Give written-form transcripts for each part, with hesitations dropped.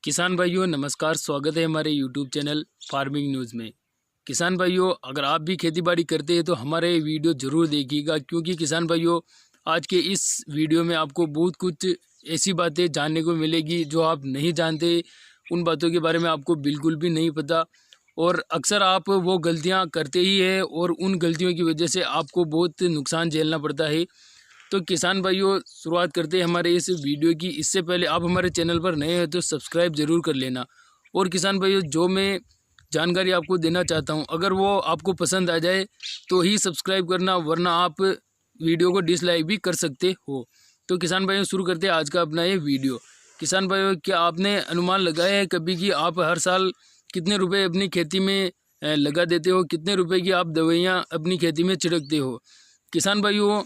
किसान भाइयों नमस्कार, स्वागत है हमारे यूट्यूब चैनल फार्मिंग न्यूज़ में। किसान भाइयों, अगर आप भी खेती बाड़ी करते हैं तो हमारे वीडियो ज़रूर देखिएगा, क्योंकि किसान भाइयों आज के इस वीडियो में आपको बहुत कुछ ऐसी बातें जानने को मिलेगी जो आप नहीं जानते। उन बातों के बारे में आपको बिल्कुल भी नहीं पता और अक्सर आप वो गलतियां करते ही हैं और उन गलतियों की वजह से आपको बहुत नुकसान झेलना पड़ता है। तो किसान भाइयों, शुरुआत करते हैं हमारे इस वीडियो की। इससे पहले आप हमारे चैनल पर नए हैं तो सब्सक्राइब ज़रूर कर लेना। और किसान भाइयों, जो मैं जानकारी आपको देना चाहता हूं, अगर वो आपको पसंद आ जाए तो ही सब्सक्राइब करना, वरना आप वीडियो को डिसलाइक भी कर सकते हो। तो किसान भाइयों, शुरू करते हैं आज का अपना ये वीडियो। किसान भाइयों, क्या आपने अनुमान लगाया है कभी कि आप हर साल कितने रुपये अपनी खेती में लगा देते हो, कितने रुपये की आप दवाइयाँ अपनी खेती में छिड़कते हो? किसान भाइयों,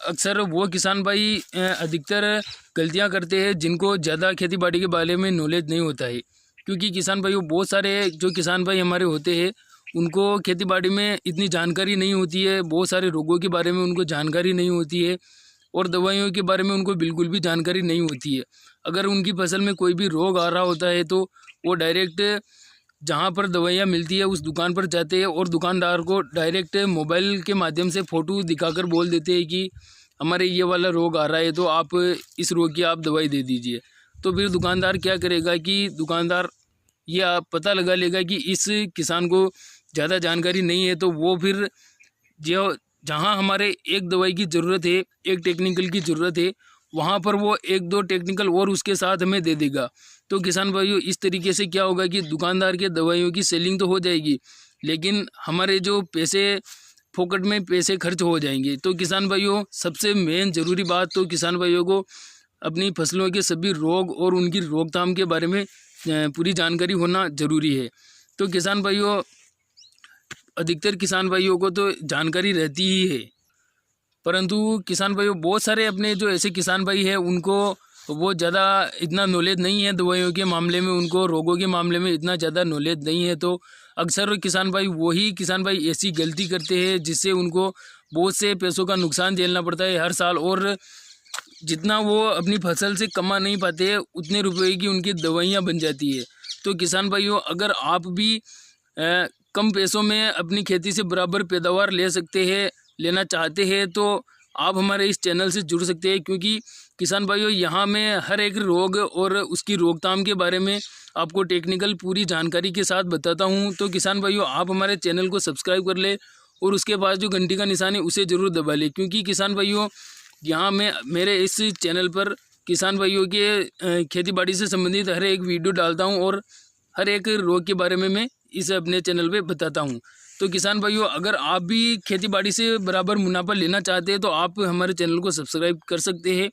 अक्सर वो किसान भाई अधिकतर गलतियां करते हैं जिनको ज़्यादा खेती बाड़ी के बारे में नॉलेज नहीं होता है। क्योंकि किसान भाइयों, बहुत सारे जो किसान भाई हमारे होते हैं उनको खेती बाड़ी में इतनी जानकारी नहीं होती है, बहुत सारे रोगों के बारे में उनको जानकारी नहीं होती है और दवाइयों के बारे में उनको बिल्कुल भी जानकारी नहीं होती है। अगर उनकी फसल में कोई भी रोग आ रहा होता है तो वो डायरेक्ट जहाँ पर दवाइयाँ मिलती है उस दुकान पर जाते हैं और दुकानदार को डायरेक्ट मोबाइल के माध्यम से फ़ोटो दिखाकर बोल देते हैं कि हमारे ये वाला रोग आ रहा है तो आप इस रोग की आप दवाई दे दीजिए। तो फिर दुकानदार क्या करेगा कि दुकानदार ये आप पता लगा लेगा कि इस किसान को ज़्यादा जानकारी नहीं है, तो वो फिर जो जहाँ हमारे एक दवाई की ज़रूरत है, एक टेक्निकल की ज़रूरत है, वहाँ पर वो एक दो टेक्निकल और उसके साथ हमें दे देगा। तो किसान भाइयों, इस तरीके से क्या होगा कि दुकानदार के दवाइयों की सेलिंग तो हो जाएगी, लेकिन हमारे जो पैसे फोकट में पैसे खर्च हो जाएंगे। तो किसान भाइयों, सबसे मेन ज़रूरी बात तो किसान भाइयों को अपनी फसलों के सभी रोग और उनकी रोकथाम के बारे में पूरी जानकारी होना ज़रूरी है। तो किसान भाइयों, अधिकतर किसान भाइयों को तो जानकारी रहती ही है, परंतु किसान भाइयों बहुत सारे अपने जो ऐसे किसान भाई हैं उनको वो ज़्यादा इतना नॉलेज नहीं है दवाइयों के मामले में, उनको रोगों के मामले में इतना ज़्यादा नॉलेज नहीं है। तो अक्सर किसान भाई वही किसान भाई ऐसी गलती करते हैं जिससे उनको बहुत से पैसों का नुकसान झेलना पड़ता है हर साल, और जितना वो अपनी फसल से कमा नहीं पाते उतने रुपए की उनकी दवाइयाँ बन जाती है। तो किसान भाइयों, अगर आप भी कम पैसों में अपनी खेती से बराबर पैदावार ले सकते हैं, लेना चाहते हैं, तो आप हमारे इस चैनल से जुड़ सकते हैं, क्योंकि किसान भाइयों यहाँ मैं हर एक रोग और उसकी रोकथाम के बारे में आपको टेक्निकल पूरी जानकारी के साथ बताता हूँ। तो किसान भाइयों, आप हमारे चैनल को सब्सक्राइब कर ले और उसके बाद जो घंटी का निशान है उसे ज़रूर दबा ले, क्योंकि किसान भाइयों यहाँ मैं मेरे इस चैनल पर किसान भाइयों के खेती बाड़ी से संबंधित हर एक वीडियो डालता हूँ और हर एक रोग के बारे में मैं इसे अपने चैनल पे बताता हूँ। तो किसान भाइयों, अगर आप भी खेती बाड़ी से बराबर मुनाफा लेना चाहते हैं तो आप हमारे चैनल को सब्सक्राइब कर सकते हैं।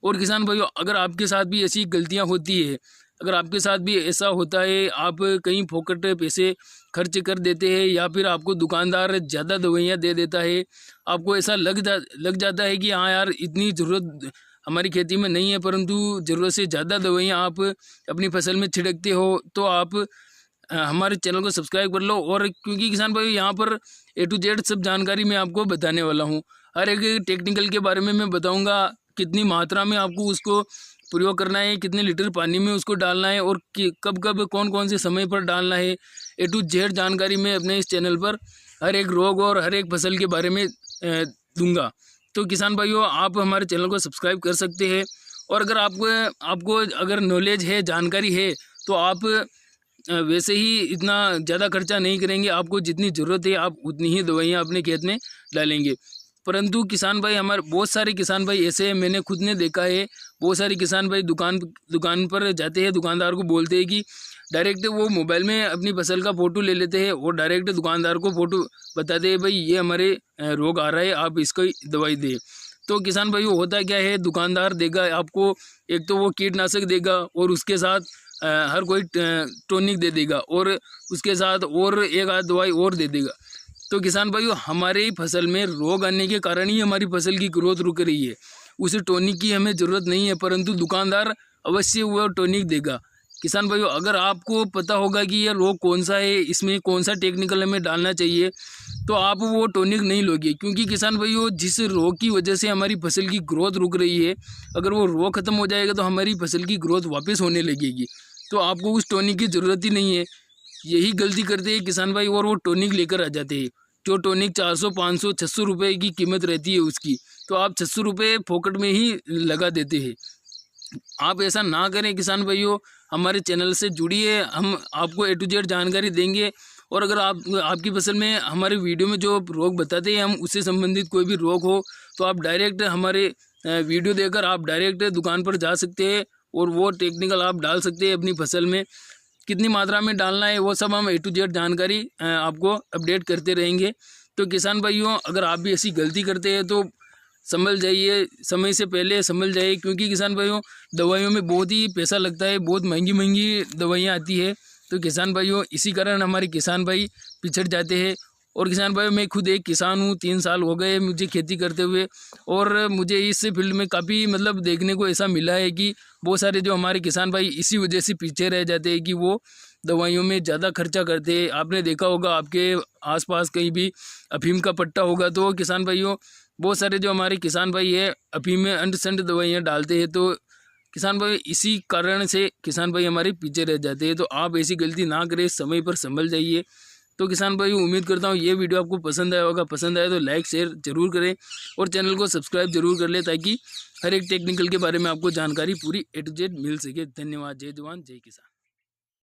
और किसान भाइयों, अगर आपके साथ भी ऐसी गलतियां होती है, अगर आपके साथ भी ऐसा होता है, आप कहीं फोकट पैसे खर्च कर देते हैं या फिर आपको दुकानदार ज़्यादा दवाइयाँ दे देता है, आपको ऐसा लग जाता है कि हाँ यार इतनी ज़रूरत हमारी खेती में नहीं है, परंतु ज़रूरत से ज़्यादा दवाइयाँ आप अपनी फसल में छिड़कते हो, तो आप हमारे चैनल को सब्सक्राइब कर लो। और क्योंकि किसान भाई यहाँ पर A to Z सब जानकारी मैं आपको बताने वाला हूँ, हर एक टेक्निकल के बारे में मैं बताऊँगा, कितनी मात्रा में आपको उसको प्रयोग करना है, कितने लीटर पानी में उसको डालना है और कब कब कौन कौन से समय पर डालना है। A to Z जानकारी मैं अपने इस चैनल पर हर एक रोग और हर एक फसल के बारे में दूंगा। तो किसान भाइयों, आप हमारे चैनल को सब्सक्राइब कर सकते हैं। और अगर आपको अगर नॉलेज है, जानकारी है, तो आप वैसे ही इतना ज़्यादा खर्चा नहीं करेंगे, आपको जितनी ज़रूरत है आप उतनी ही दवाइयाँ अपने खेत में डालेंगे। परंतु किसान भाई, हमारे बहुत सारे किसान भाई ऐसे हैं, मैंने खुद ने देखा है, बहुत सारे किसान भाई दुकान पर जाते हैं, दुकानदार को बोलते हैं कि डायरेक्ट वो मोबाइल में अपनी फसल का फ़ोटो ले लेते हैं और डायरेक्ट दुकानदार को फ़ोटो बताते हैं, भाई ये हमारे रोग आ रहा है, आप इसको दवाई दें। तो किसान भाई, होता क्या है, दुकानदार देगा आपको, एक तो वो कीटनाशक देगा और उसके साथ हर कोई टॉनिक दे देगा और उसके साथ और एक आध दवाई और दे देगा। तो किसान भाइयों, हमारे फसल में रोग आने के कारण ही हमारी फसल की ग्रोथ रुक रही है। उस टॉनिक की हमें ज़रूरत नहीं है, परंतु दुकानदार अवश्य वो टॉनिक देगा। किसान भाइयों, अगर आपको पता होगा कि ये रोग कौन सा है, इसमें कौन सा टेक्निकल हमें डालना चाहिए, तो आप वो टॉनिक नहीं लोगे। क्योंकि किसान भाइयों, जिस रोग की वजह से हमारी फसल की ग्रोथ रुक रही है, अगर वो रोग ख़त्म हो जाएगा तो हमारी फसल की ग्रोथ वापस होने लगेगी। तो आपको उस टॉनिक की ज़रूरत ही नहीं है। यही गलती करते हैं किसान भाई, और वो टॉनिक लेकर आ जाते हैं। जो टॉनिक 400, 500, 600 रुपये की कीमत रहती है उसकी, तो आप 600 रुपये फोकट में ही लगा देते हैं। आप ऐसा ना करें किसान भाइयों, हमारे चैनल से जुड़िए, हम आपको A to Z जानकारी देंगे। और अगर आपकी फसल में हमारे वीडियो में जो रोग बताते हैं, हम उससे संबंधित कोई भी रोग हो तो आप डायरेक्ट हमारे वीडियो देकर आप डायरेक्ट दुकान पर जा सकते हैं और वो टेक्निकल आप डाल सकते हैं अपनी फसल में। कितनी मात्रा में डालना है वो सब हम A to Z जानकारी आपको अपडेट करते रहेंगे। तो किसान भाइयों, अगर आप भी ऐसी गलती करते हैं तो संभल जाइए, समय से पहले संभल जाइए, क्योंकि किसान भाइयों दवाइयों में बहुत ही पैसा लगता है, बहुत महंगी महंगी दवाइयाँ आती है। तो किसान भाइयों, इसी कारण हमारे किसान भाई पिछड़ जाते हैं। और किसान भाइयों, मैं खुद एक किसान हूँ, 3 साल हो गए मुझे खेती करते हुए, और मुझे इस फील्ड में काफ़ी मतलब देखने को ऐसा मिला है कि बहुत सारे जो हमारे किसान भाई इसी वजह से पीछे रह जाते हैं कि वो दवाइयों में ज़्यादा खर्चा करते हैं। आपने देखा होगा आपके आसपास कहीं भी अफीम का पट्टा होगा, तो किसान भाइयों बहुत सारे जो हमारे किसान भाई है अफीम में अंट संट दवाइयाँ डालते हैं। तो किसान भाई इसी कारण से किसान भाई हमारे पीछे रह जाते हैं। तो आप ऐसी गलती ना करें, समय पर संभल जाइए। तो किसान भाई उम्मीद करता हूँ ये वीडियो आपको पसंद आया होगा। पसंद आया तो लाइक शेयर जरूर करें और चैनल को सब्सक्राइब जरूर कर लें, ताकि हर एक टेक्निकल के बारे में आपको जानकारी पूरी A to Z मिल सके। धन्यवाद। जय जवान जय किसान।